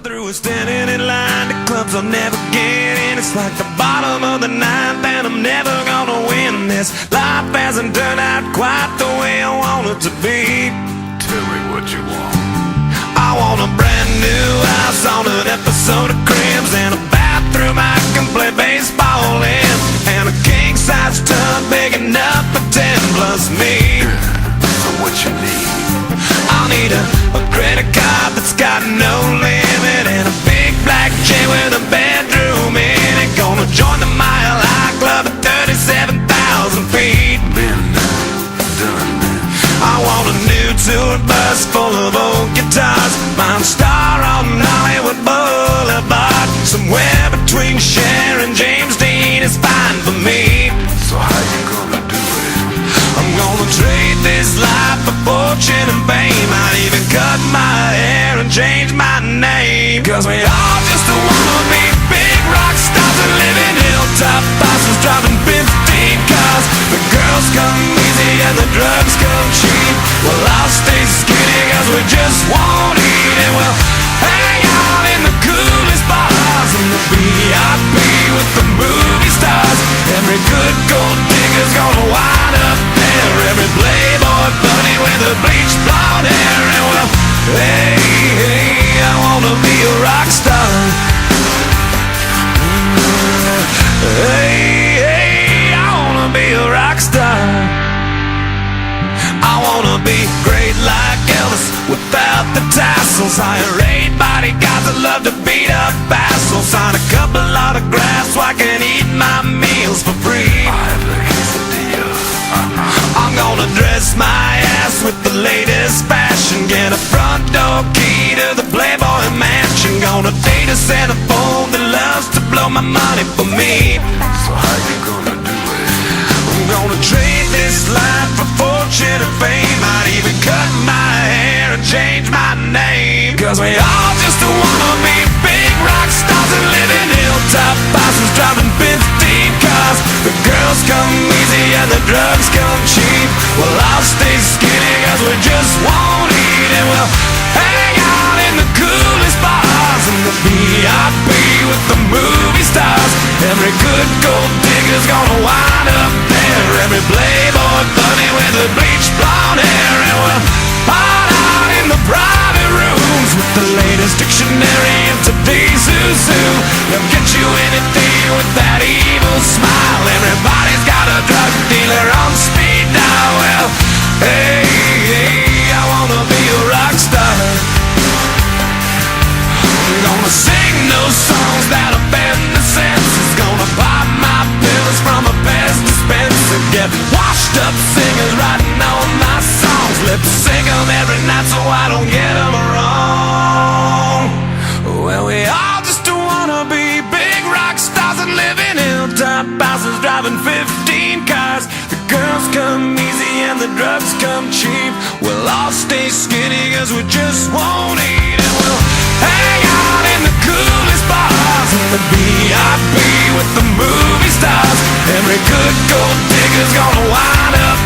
gone through is standing in line to clubs I'll never get in. It's like the bottom of the ninth and I'm never gonna win this. Life hasn't turned out quite the way I want it to be. Tell me what you want. I want a brand new house on an episode of Cribs, and a bathroom I can play baseball in, and a king-size tub big enough for 10 plus me. So what you need? I'll need a credit card that's got no limit, and a big black chain with a bedroom in it. Gonna join the Mile High Club at 37,000 feet. Been done. I want a new tour bus full of old guitars, mine star on Hollywood Boulevard. Somewhere between Cher and James Dean is fine for me. So how you gonna do it? I'm gonna trade this life for fortune and fame. I'd even cut my hair and change my name. Cause we all just wanna be big rock stars and live in hilltop houses, driving 15 cars. The girls come easy and the drugs come cheap. Well, I'll stay skinny cause we just won't eat, and we'll hang out in the coolest bars in the VIP with the movie stars. Every good gold digger's gonna wind up there, every playboy bunny with the bleached blonde hair. And well, hey, hey, I wanna be a rock star. Hey, hey, I wanna be a rock star. I wanna be great like Elvis without the tassels. Hire 8 bodyguards that love to beat up assholes. Sign a couple autographs so I can eat my meals for free. I have a quesadilla. I'm gonna dress my ass with the latest fashion, get a front door key to the Playboy Mansion. Gonna date a centerfold that loves to blow my money for me. So how you gonna do it? I'm gonna trade this life for fortune and fame. I'd even cut my hair and change my name. Cause we all just wanna be big rock stars and live in hilltop houses, driving 15 cars. The girls come easy and the drugs come cheap. Well, I'll stay skinny cause we just won't eat, and we'll hang out in the coolest bars in the VIP with the movie stars. Every good gold digger's gonna wind up there, every playboy bunny with the bleached blonde hair. And we'll hide out in the private rooms with the latest dictionary of today's who's who. They'll get you anything with that evil smile. Everybody's got a drug dealer on speed dial. Well, hey, hey, I wanna be a rock star. I'm gonna sing those songs that offend the senses. Gonna pop my pills from a Pez dispenser. Get washed up singers writing all my songs. Lip sync 'em every night so I don't get 'em wrong. Well, we all just wanna be big rock stars and live in hilltop houses, driving 15 cars. The girls come easy and the drugs come cheap. We'll all stay skinny cause we just won't eat, and we'll hang out in the coolest bars in the VIP with the movie stars. Every good gold digger's gonna wind up